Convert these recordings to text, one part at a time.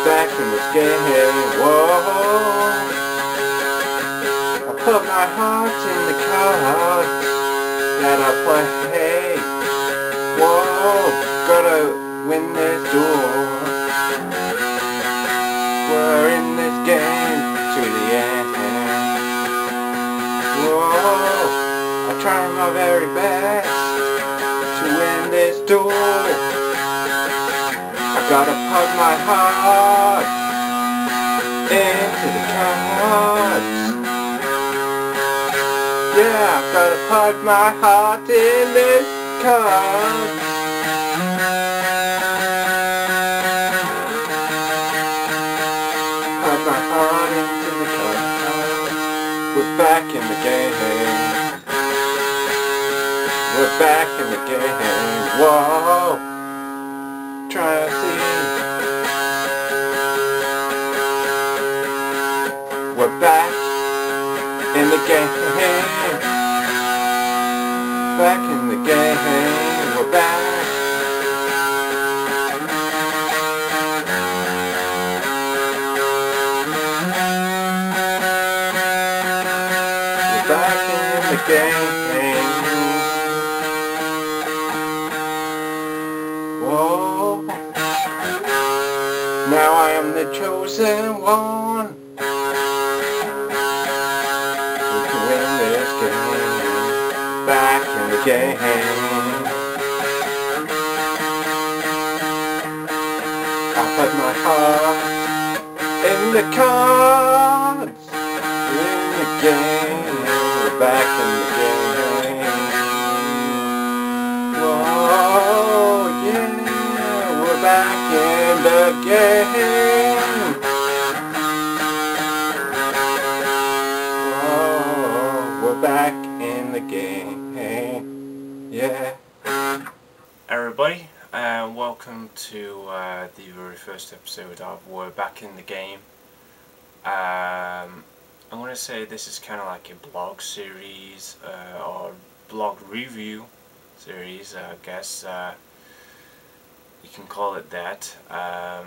back in this game, whoa. I put my heart in the card that I play, whoa. Gotta win this duel. We're in this game to the end, whoa. I try my very best to win this duel. I gotta put my heart into the cards. Yeah, I gotta put my heart in this cards. Put my heart into the cards. We're back in the game. We're back in the game. Whoa. Try to see. We're back in the game. Back in the game. We're back. We're back in the game. Whoa. Now I am the chosen one. We can win this game. Back in the game. I put my heart in the cards. In the game. We're back in the game. Whoa, yeah. We're back in the game. Oh, we're back in the game. Yeah. Everybody, welcome to the very first episode of We're Back in the Game. I'm going to say this is kind of like a blog series or blog review series, I guess. You can call it that. Camera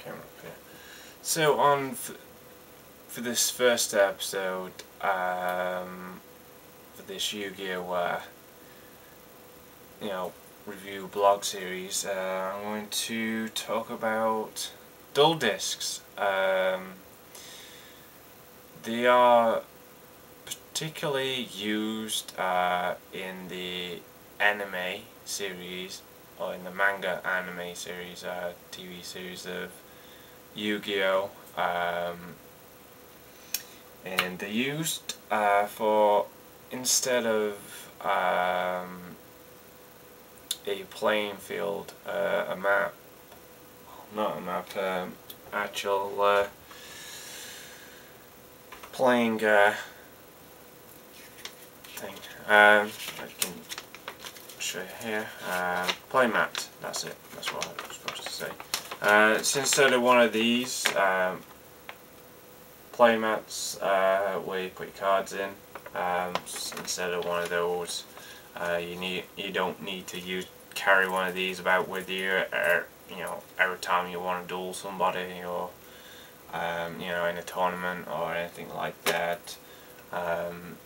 up here. So for this first episode, for this Yu-Gi-Oh! Review blog series, I'm going to talk about dual discs. They are particularly used in the anime series, or in the manga anime series, TV series of Yu-Gi-Oh! And they're used for, instead of a playing field, a map, not a map, actual playing thing. I can show you here. Play mat. That's it. That's what I was supposed to say. So instead of one of these play mats where you put your cards in, instead of one of those, you don't need to carry one of these about with you, every time you want to duel somebody, or in a tournament or anything like that.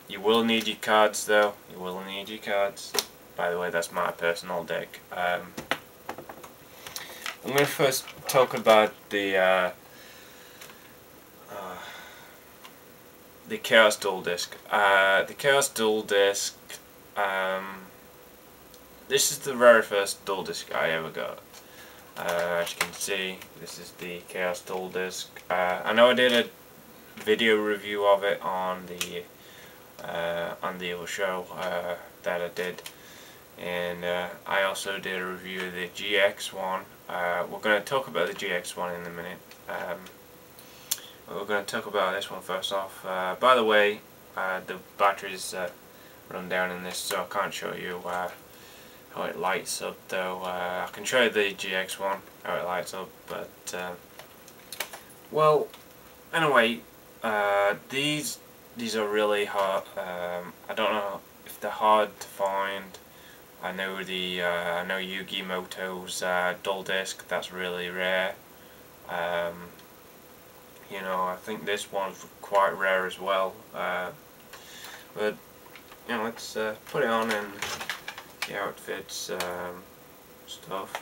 You will need your cards though. You will need your cards. By the way, that's my personal deck. I'm going to first talk about the Chaos Duel Disc. The Chaos Duel Disc, this is the very first dual disc I ever got. As you can see, this is the Chaos Duel Disc. I know I did a video review of it on the other show that I did, and I also did a review of the GX one. We're going to talk about the GX one in a minute. We're going to talk about this one first off. By the way, the batteries run down in this, so I can't show you how it lights up though. I can show you the GX one, how it lights up, but well, anyway, these are really hard. I don't know if they're hard to find I know Yugi Moto's dual disc, that's really rare. You know, I think this one's quite rare as well. But you know, let's put it on and see how it fits. Stuff.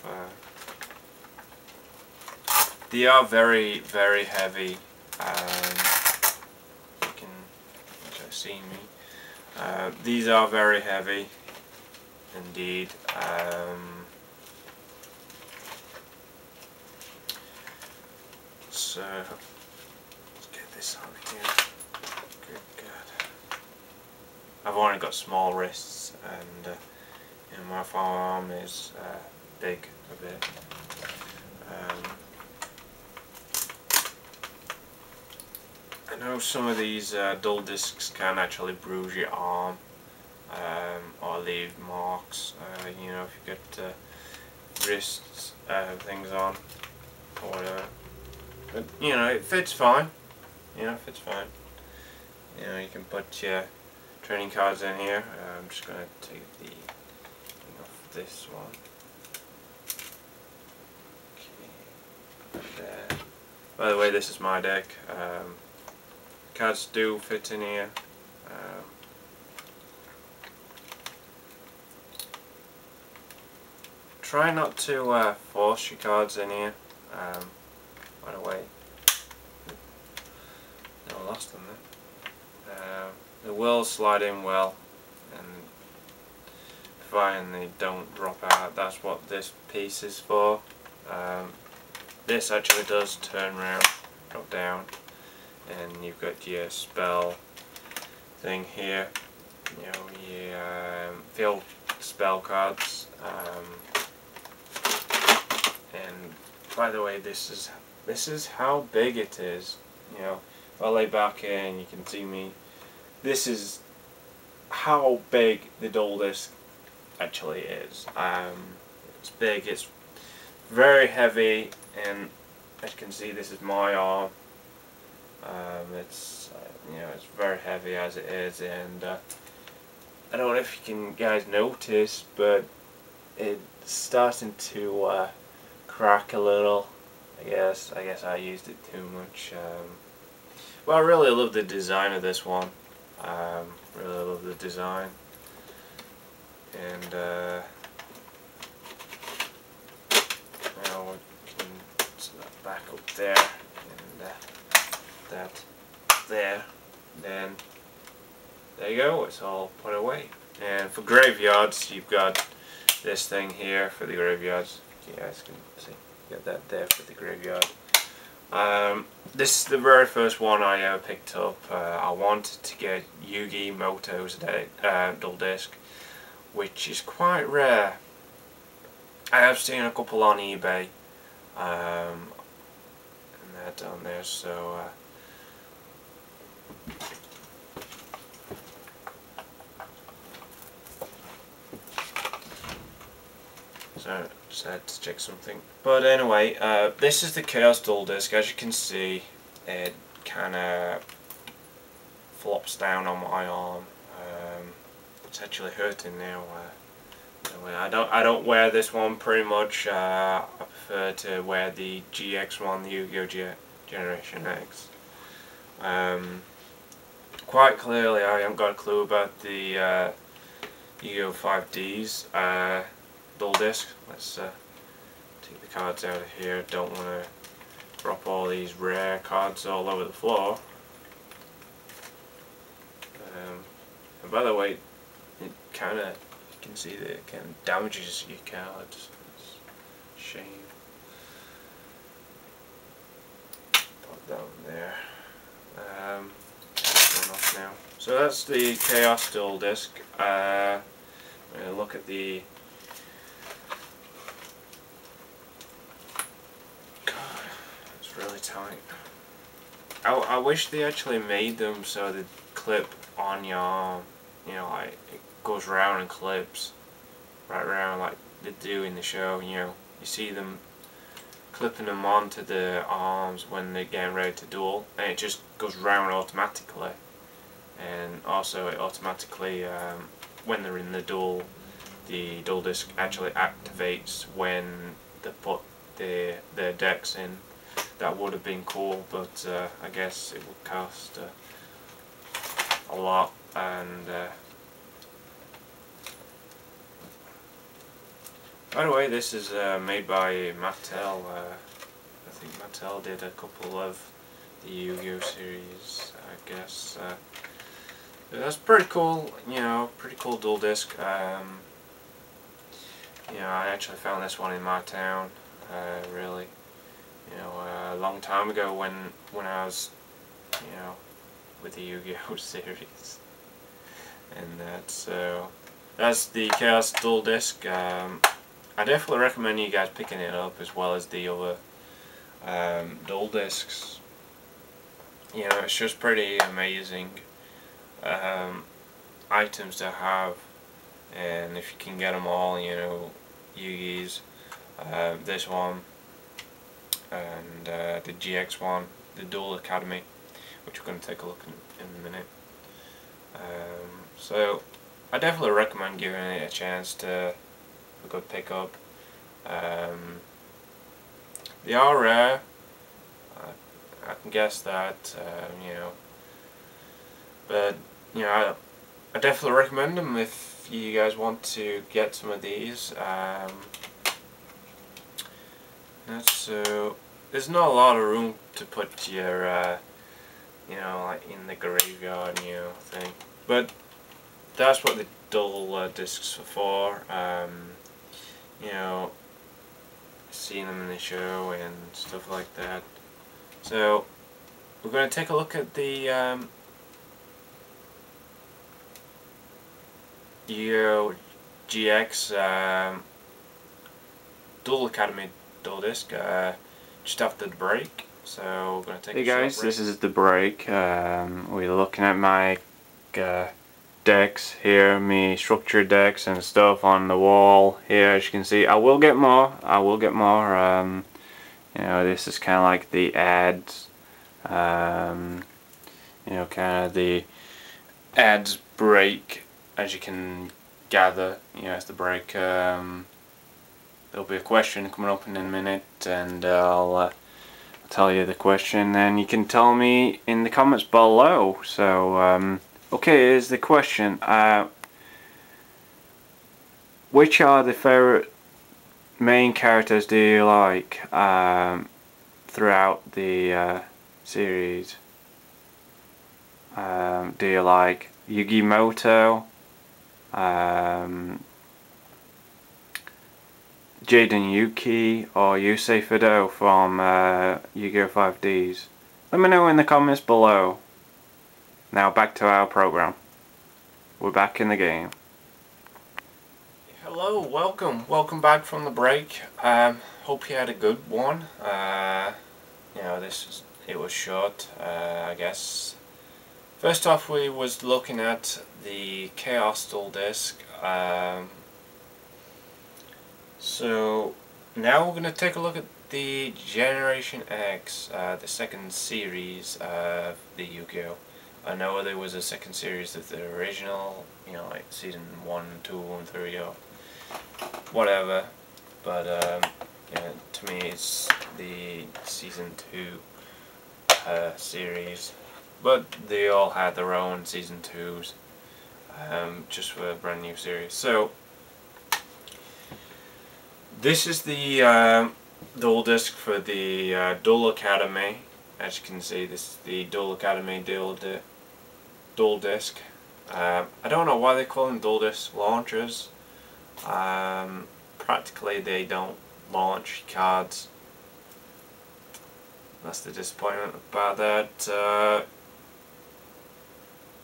They are very, very heavy. You can actually see me. These are very heavy, indeed. So let's get this on here. Good God. I've only got small wrists, and you know, my forearm is big a bit. I know some of these dual discs can actually bruise your arm or leave marks. You know, if you get wrists things on or whatever. But you know, it fits fine. You know, it fits fine. You know, you can put your training cards in here. I'm just gonna take the thing off this one. Okay, there. By the way, this is my deck. Cards do fit in here. Try not to force your cards in here. By the way, no, lost them there. They will slide in well, and providing they don't drop out. That's what this piece is for. This actually does turn round, drop down, and you've got your spell thing here. You know, your field spell cards. And by the way, this is how big it is. You know, if I lay back here and you can see me, this is how big the dual disc actually is. It's big, it's very heavy, and as you can see, this is my arm. It's you know, it's very heavy as it is, and I don't know if you can guys notice, but it's starting to crack a little. I guess I used it too much. Well, I really love the design of this one. Really love the design, and now we can set that back up there, and that there. Then there you go. It's all put away. And for graveyards, you've got this thing here for the graveyards. You guys can see. You got that there for the graveyard. This is the very first one I ever picked up. I wanted to get Yugi Moto's dual disc, which is quite rare. I have seen a couple on eBay, and they're down there, so so just had to check something. But anyway, this is the Chaos dual disc. As you can see, it kind of flops down on my arm. It's actually hurting now. Anyway, I don't wear this one pretty much. I prefer to wear the GX1, the Yu-Gi-Oh! Generation X. Quite clearly, I haven't got a clue about the Yu-Gi-Oh! 5D's dual disc. Let's take the cards out of here. Don't want to drop all these rare cards all over the floor. And by the way, it kind of, you can see that it kind of damages your cards. It's a shame. Put that one there. That's one off now. So that's the Chaos dual disc. I'm going to look at the really tight. I wish they actually made them so they clip on your arm. You know, like it goes round and clips right round like they do in the show. You know, you see them clipping them onto the arms when they're getting ready to duel, and it just goes round automatically. And also it automatically, when they're in the duel, the dual disc actually activates when they put the decks in. That would have been cool, but I guess it would cost a lot, and by the way, this is made by Mattel. I think Mattel did a couple of the Yu-Gi-Oh series, I guess. That's pretty cool, you know, pretty cool dual disc. You know, I actually found this one in my town, really, you know, a long time ago when I was, you know, with the Yu-Gi-Oh series, and that's the Chaos dual disc. I definitely recommend you guys picking it up, as well as the other dual discs. You know, it's just pretty amazing items to have, and if you can get them all, you know, Yugi's, this one, and the GX one, the Duel Academy, which we're going to take a look in a minute. So I definitely recommend giving it a chance to a good pickup. They are rare. I can guess that, you know, but you know, I definitely recommend them if you guys want to get some of these. So there's not a lot of room to put your, you know, like in the graveyard, you know, thing. But that's what the dual discs are for. You know, seeing them in the show and stuff like that. So we're going to take a look at the Yugioh GX Duel Academy dual disc just after the break. So we're going to take a short break. Hey guys, this is the break. We're looking at my decks here, me structured decks and stuff on the wall here. As you can see, I will get more. You know, this is kind of like the ads, you know, kind of the ads break, as you can gather, you know, as the break. There'll be a question coming up in a minute, and I'll tell you the question, and you can tell me in the comments below. So, okay, here's the question. Which are the favorite main characters do you like throughout the series? Do you like Yugi Moto, Jaden Yuki, or Yusei Fudo from Yu-Gi-Oh 5Ds? Let me know in the comments below. Now back to our program. We're back in the game. Hello, welcome back from the break. Hope you had a good one. You know, it was short, I guess. First off, we was looking at the Chaos dual disc. So now we're going to take a look at the Generation X, the second series of the Yu-Gi-Oh! I know there was a second series of the original, you know, like season 1, 2, and 3, or whatever, but yeah, to me it's the season 2 series, but they all had their own season 2s, just for a brand new series. So this is the dual disc for the Duel Academy. As you can see, this is the Duel Academy dual disc. I don't know why they call them dual disc launchers. Practically they don't launch cards. That's the disappointment about that.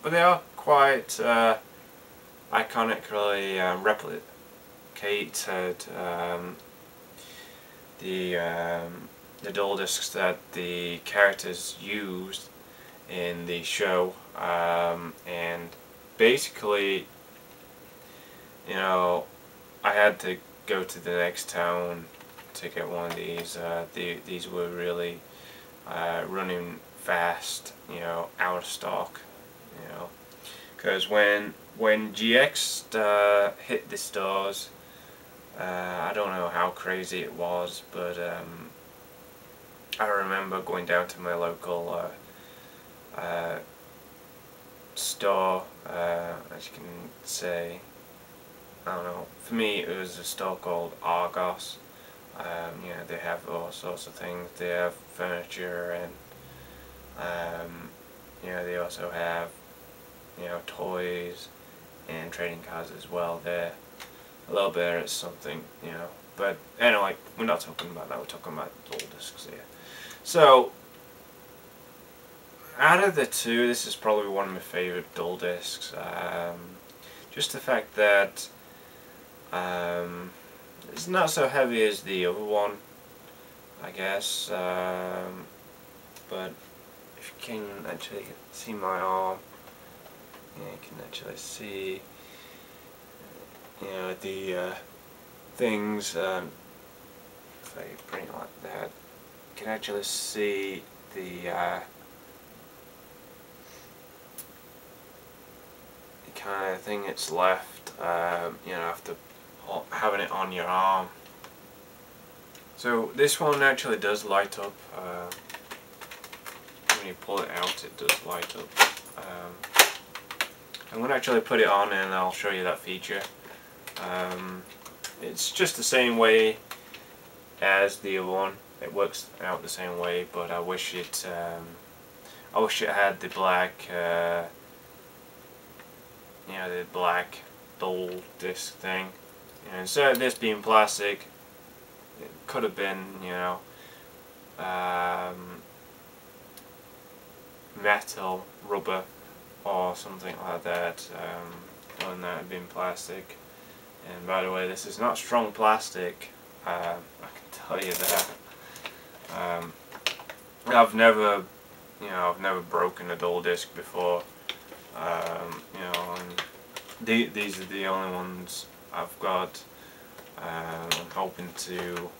But they are quite iconically replicated the dual discs that the characters used in the show, and basically, you know, I had to go to the next town to get one of these. These were really running fast, you know, out of stock, you know, because when when GX hit the stores, I don't know how crazy it was, but I remember going down to my local store, as you can say, I don't know, for me it was a store called Argos. You know, they have all sorts of things. They have furniture, and you know, they also have, you know, toys and trading cards as well. There, a little bit of something, you know. But anyway, we're not talking about that. We're talking about dual discs here. So, out of the two, this is probably one of my favorite dual discs. Just the fact that it's not so heavy as the other one, I guess. But if you can actually see my arm, yeah, you can actually see, you know, the things. If I bring it like that, you can actually see the kind of thing it's left, you know, after having it on your arm. So this one actually does light up. When you pull it out, it does light up. I'm going to actually put it on and I'll show you that feature. It's just the same way as the other one. It works out the same way, but I wish it had the black, you know, the black dual disc thing. And instead of this being plastic, it could have been, you know, metal, rubber, or something like that. Other than that, it'd been plastic. And by the way, this is not strong plastic. I can tell you that. I've never broken a dual disc before. You know, and these are the only ones I've got. I'm hoping to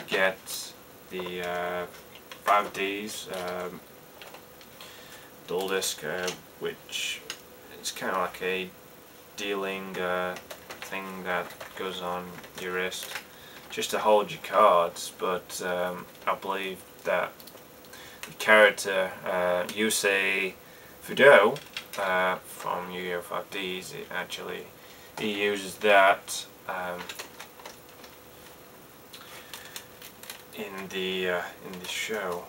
get the 5Ds dual disc, which is kind of like a dealing thing that goes on your wrist just to hold your cards, but I believe that the character Yusei Fudo from Yu-Gi-Oh! 5Ds, he uses that in the show.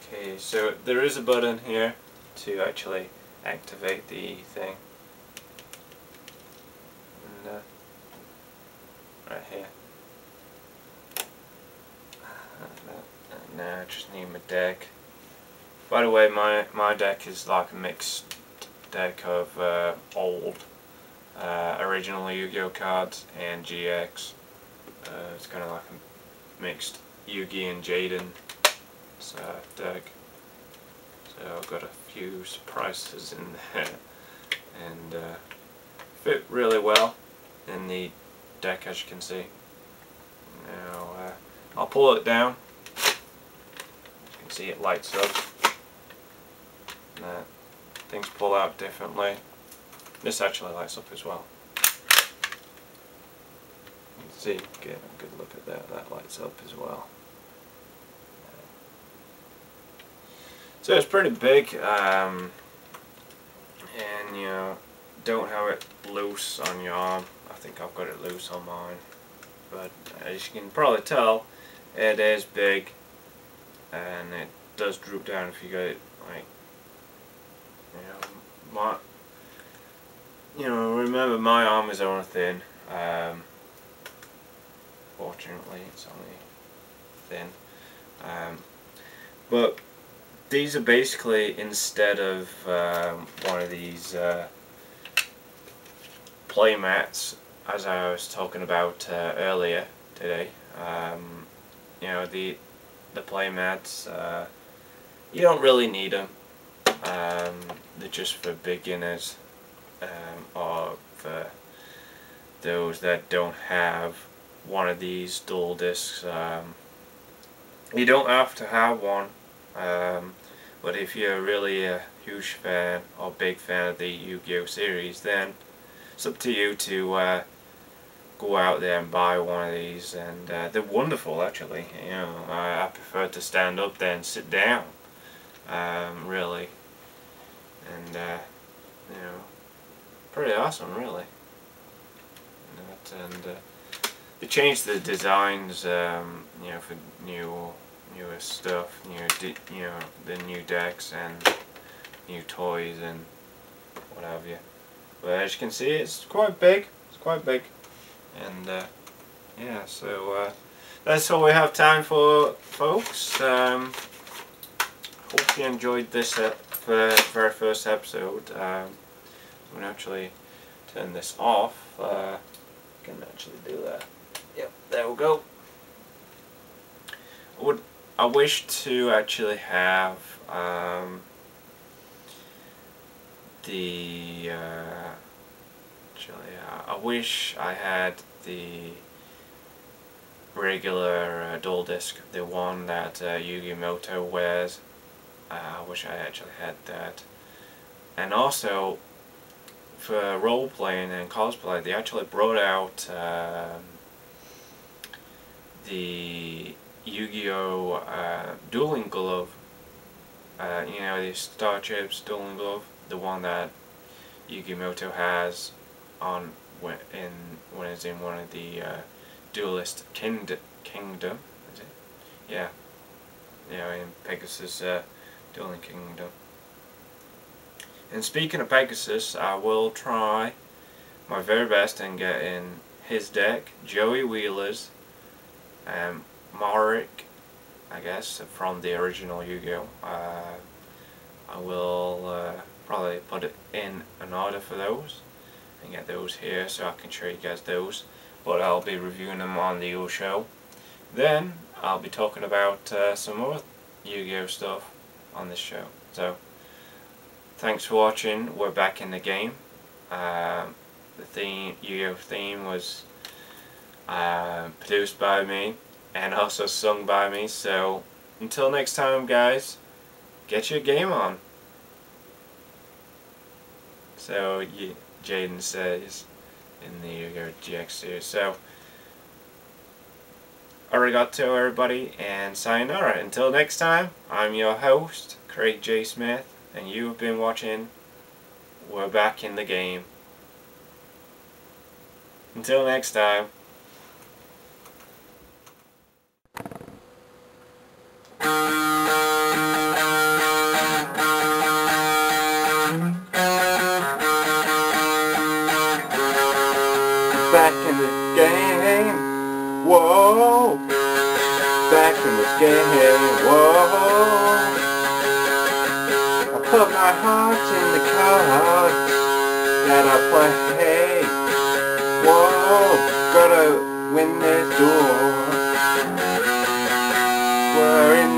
Okay, so there is a button here to actually activate the thing. And, right here. Now I just need my deck. By the way, my deck is like a mixed deck of old original Yu-Gi-Oh cards and GX. It's kind of like a mixed Yugi and Jaden deck. So I've got a few surprises in there, and fit really well in the deck, as you can see. Now I'll pull it down. You can see it lights up. Things pull out differently. This actually lights up as well. You can see, get a good look at that. That lights up as well. So it's pretty big, and you know, don't have it loose on your arm. I think I've got it loose on mine, but as you can probably tell, it is big, and it does droop down if you get it like, remember my arm is only thin. Fortunately, it's only thin, but these are basically, instead of one of these play mats, as I was talking about earlier today. You know, the play mats, you don't really need them. They're just for beginners, or for those that don't have one of these dual discs You don't have to have one, but if you're really a huge fan or big fan of the Yu-Gi-Oh series, then it's up to you to go out there and buy one of these, and they're wonderful actually. You know, I prefer to stand up than sit down, really, and you know, pretty awesome really. And they changed the designs, you know, for newer stuff, you know, the new decks and new toys and what have you. But as you can see, it's quite big. It's quite big. And yeah, so that's all we have time for, folks. Hope you enjoyed this very first episode. I'm gonna actually turn this off. Can actually do that. Yep, there we go. I wish to actually have I wish I had the regular dual disc, the one that Yugi Moto wears. I wish I actually had that. And also, for role playing and cosplay, they actually brought out the Yu-Gi-Oh dueling glove. You know, the Star Chips dueling glove, the one that Yugi Moto has on when it's in one of the Duelist Kingdom, is it? Yeah, in Pegasus Dueling Kingdom. And speaking of Pegasus, I will try my very best and get in his deck, Joey Wheeler's, Marik, I guess, from the original Yu-Gi-Oh. I will probably put it in an order for those and get those here so I can show you guys those, but I'll be reviewing them on the Yu show. Then I'll be talking about some more Yu-Gi-Oh stuff on this show. So thanks for watching. We're back in the game. The Yu-Gi-Oh theme was produced by me and also sung by me, so until next time guys, get your game on. So Jaden says in the Yu-Gi-Oh GX series. So arigato everybody, and sayonara. Until next time, I'm your host, Craig J. Smith, and you have been watching We're Back in the Game. Until next time. Back in this game, whoa. Back in this game, whoa. I put my heart in the cards that I play. Whoa, gotta win this duel. We're in